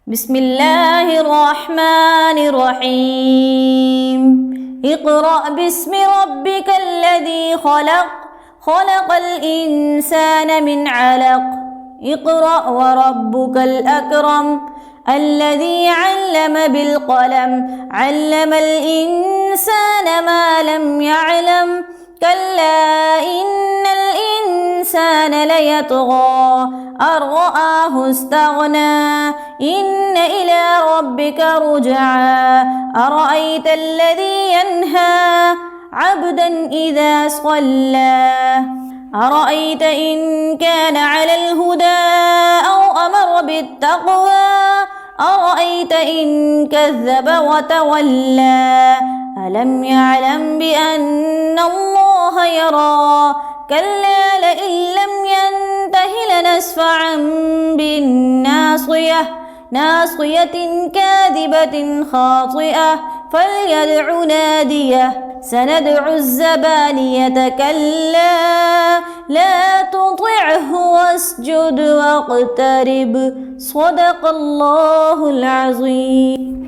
بسم الله الرحمن الرحيم. اقرأ باسم ربك الذي خلق، خلق الإنسان من علق. اقرأ وربك الأكرم الذي علم بالقلم، علم الإنسان ما لم يعلم. كلا إن الإنسان ليطغى أن رآه استغنى، إن إلى ربك رجعا. أرأيت الذي ينهى عبدا إذا صلى، أرأيت إن كان على الهدى أو أمر بالتقوى، أرأيت إن كذب وتولى. ألم يعلم بأن الله يرى، كلا لئن لم ينته لنسفعا بالناصية، ناصية كاذبة خاطئة فليدع ناديه. سندع الزبانية كلا لا تطعه واسجد واقترب. صدق الله العظيم.